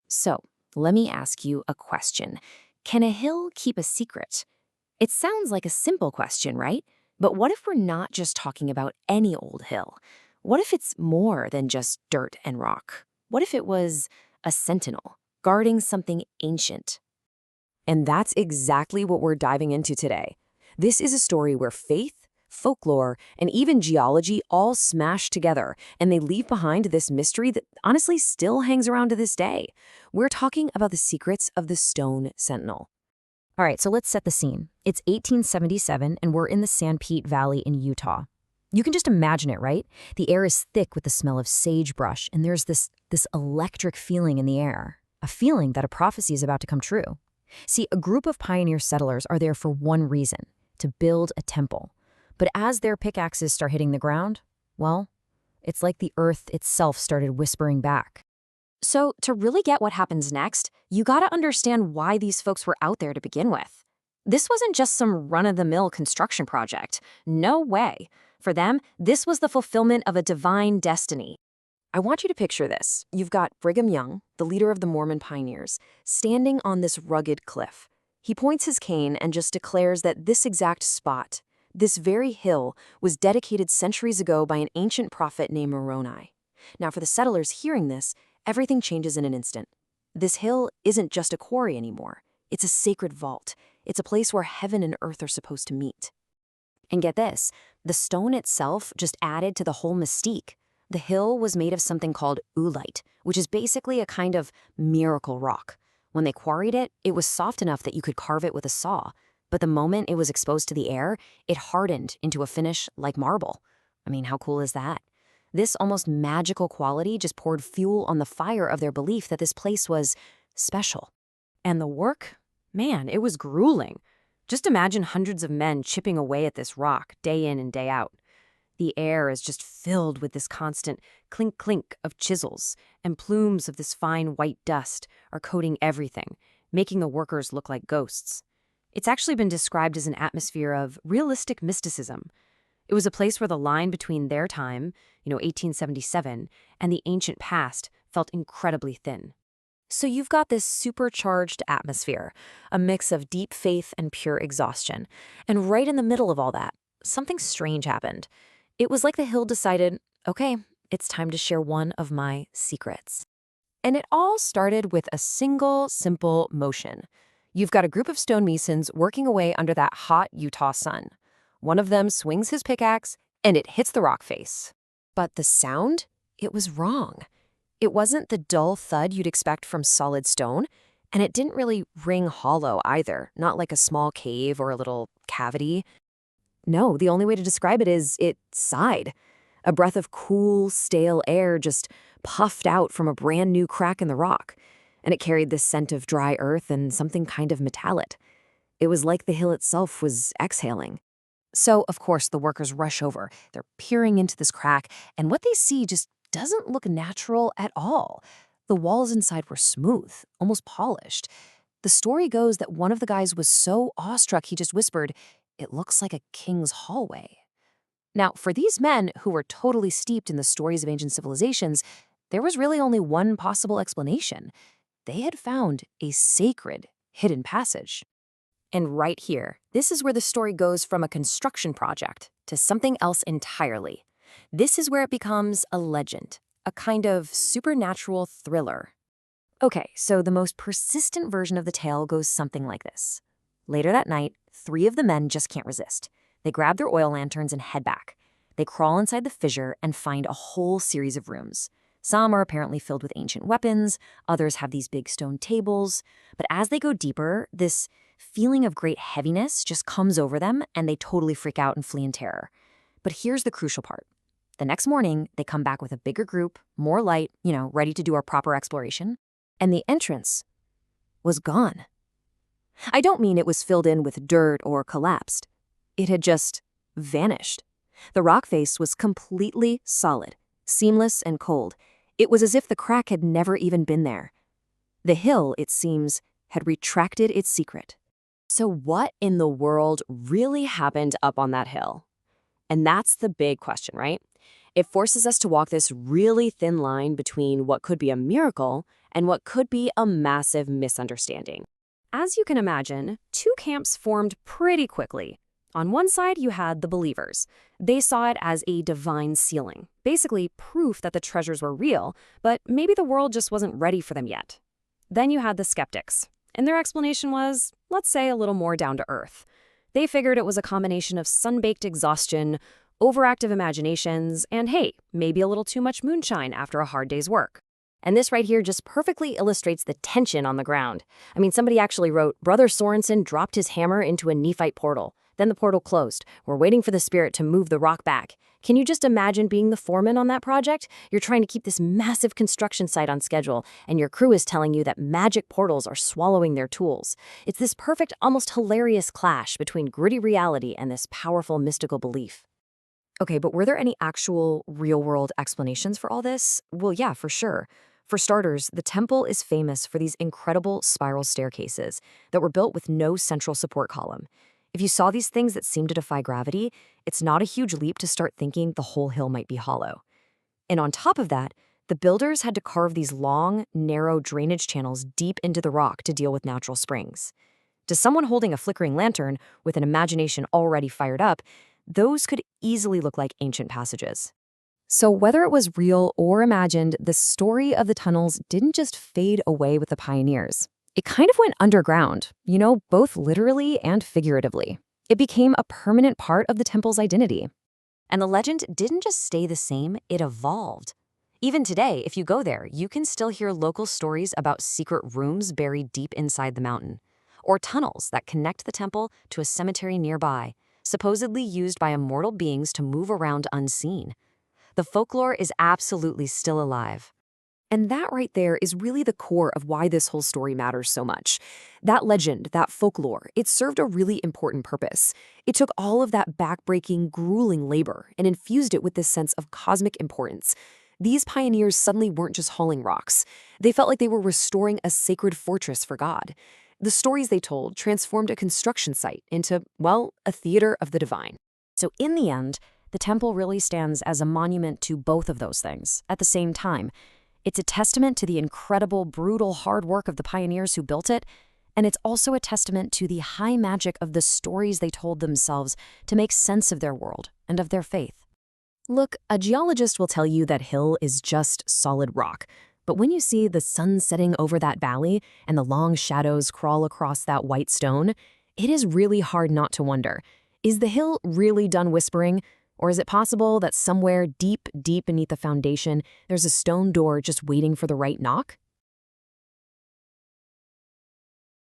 So, let me ask you a question. Can a hill keep a secret? It sounds like a simple question, right? But what if we're not just talking about any old hill? What if it's more than just dirt and rock? What if it was a sentinel guarding something ancient? And that's exactly what we're diving into today. This is a story where faith, folklore, and even geology all smash together, and they leave behind this mystery that honestly still hangs around to this day. We're talking about the secrets of the Stone Sentinel. All right, so let's set the scene. It's 1877, and we're in the Sanpete Valley in Utah. You can just imagine it, right? The air is thick with the smell of sagebrush, and there's this electric feeling in the air, a feeling that a prophecy is about to come true. See, a group of pioneer settlers are there for one reason, to build a temple. But as their pickaxes start hitting the ground, well, it's like the earth itself started whispering back. So, to really get what happens next, you gotta understand why these folks were out there to begin with. This wasn't just some run-of-the-mill construction project. No way. For them, this was the fulfillment of a divine destiny. I want you to picture this. You've got Brigham Young, the leader of the Mormon pioneers, standing on this rugged cliff. He points his cane and just declares that this exact spot, this very hill, was dedicated centuries ago by an ancient prophet named Moroni. Now, for the settlers hearing this, everything changes in an instant. This hill isn't just a quarry anymore. It's a sacred vault. It's a place where heaven and earth are supposed to meet. And get this, the stone itself just added to the whole mystique. The hill was made of something called oolite, which is basically a kind of miracle rock. When they quarried it, it was soft enough that you could carve it with a saw. But the moment it was exposed to the air, it hardened into a finish like marble. I mean, how cool is that? This almost magical quality just poured fuel on the fire of their belief that this place was special. And the work? Man, it was grueling. Just imagine hundreds of men chipping away at this rock day in and day out. The air is just filled with this constant clink-clink of chisels, and plumes of this fine white dust are coating everything, making the workers look like ghosts. It's actually been described as an atmosphere of realistic mysticism. It was a place where the line between their time, 1877, and the ancient past felt incredibly thin. So you've got this supercharged atmosphere, a mix of deep faith and pure exhaustion. And right in the middle of all that, something strange happened. It was like the hill decided, okay, it's time to share one of my secrets. And it all started with a single, simple motion. You've got a group of stonemasons working away under that hot Utah sun. One of them swings his pickaxe, and it hits the rock face. But the sound? It was wrong. It wasn't the dull thud you'd expect from solid stone, and it didn't really ring hollow either, not like a small cave or a little cavity. No, the only way to describe it is it sighed. A breath of cool, stale air just puffed out from a brand new crack in the rock, and it carried this scent of dry earth and something kind of metallic. It was like the hill itself was exhaling. So, of course, the workers rush over. They're peering into this crack, and what they see just doesn't look natural at all. The walls inside were smooth, almost polished. The story goes that one of the guys was so awestruck he just whispered, "It looks like a king's hallway." Now, for these men who were totally steeped in the stories of ancient civilizations, there was really only one possible explanation. They had found a sacred hidden passage. And right here, this is where the story goes from a construction project to something else entirely. This is where it becomes a legend, a kind of supernatural thriller. Okay, so the most persistent version of the tale goes something like this. Later that night, 3 of the men just can't resist. They grab their oil lanterns and head back. They crawl inside the fissure and find a whole series of rooms. Some are apparently filled with ancient weapons, others have these big stone tables. But as they go deeper, this feeling of great heaviness just comes over them and they totally freak out and flee in terror. But here's the crucial part. The next morning, they come back with a bigger group, more light, ready to do our proper exploration. And the entrance was gone. I don't mean it was filled in with dirt or collapsed. It had just vanished. The rock face was completely solid, seamless and cold. It was as if the crack had never even been there. The hill, it seems, had retracted its secret. So what in the world really happened up on that hill? And that's the big question, right? It forces us to walk this really thin line between what could be a miracle and what could be a massive misunderstanding. As you can imagine, two camps formed pretty quickly. On one side, you had the believers. They saw it as a divine sealing, basically proof that the treasures were real, but maybe the world just wasn't ready for them yet. Then you had the skeptics, and their explanation was, let's say, a little more down to earth. They figured it was a combination of sun-baked exhaustion, overactive imaginations, and hey, maybe a little too much moonshine after a hard day's work. And this right here just perfectly illustrates the tension on the ground. I mean, somebody actually wrote, Brother Sorensen dropped his hammer into a Nephite portal. Then the portal closed. We're waiting for the spirit to move the rock back. Can you just imagine being the foreman on that project? You're trying to keep this massive construction site on schedule, and your crew is telling you that magic portals are swallowing their tools. It's this perfect, almost hilarious clash between gritty reality and this powerful mystical belief. Okay, but were there any actual real-world explanations for all this? Well, yeah, for sure. For starters, the temple is famous for these incredible spiral staircases that were built with no central support column. If you saw these things that seem to defy gravity, it's not a huge leap to start thinking the whole hill might be hollow. And on top of that, the builders had to carve these long, narrow drainage channels deep into the rock to deal with natural springs. To someone holding a flickering lantern with an imagination already fired up, those could easily look like ancient passages. So whether it was real or imagined, the story of the tunnels didn't just fade away with the pioneers. It kind of went underground, both literally and figuratively. It became a permanent part of the temple's identity. And the legend didn't just stay the same, it evolved. Even today, if you go there, you can still hear local stories about secret rooms buried deep inside the mountain, or tunnels that connect the temple to a cemetery nearby, supposedly used by immortal beings to move around unseen. The folklore is absolutely still alive. And that right there is really the core of why this whole story matters so much. That legend, that folklore, it served a really important purpose. It took all of that backbreaking, grueling labor and infused it with this sense of cosmic importance. These pioneers suddenly weren't just hauling rocks. They felt like they were restoring a sacred fortress for God. The stories they told transformed a construction site into, well, a theater of the divine. So in the end, the temple really stands as a monument to both of those things at the same time. It's a testament to the incredible, brutal hard work of the pioneers who built it, and it's also a testament to the high magic of the stories they told themselves to make sense of their world and of their faith. Look, a geologist will tell you that hill is just solid rock, but when you see the sun setting over that valley and the long shadows crawl across that white stone, it is really hard not to wonder, is the hill really done whispering? Or is it possible that somewhere deep, deep beneath the foundation, there's a stone door just waiting for the right knock?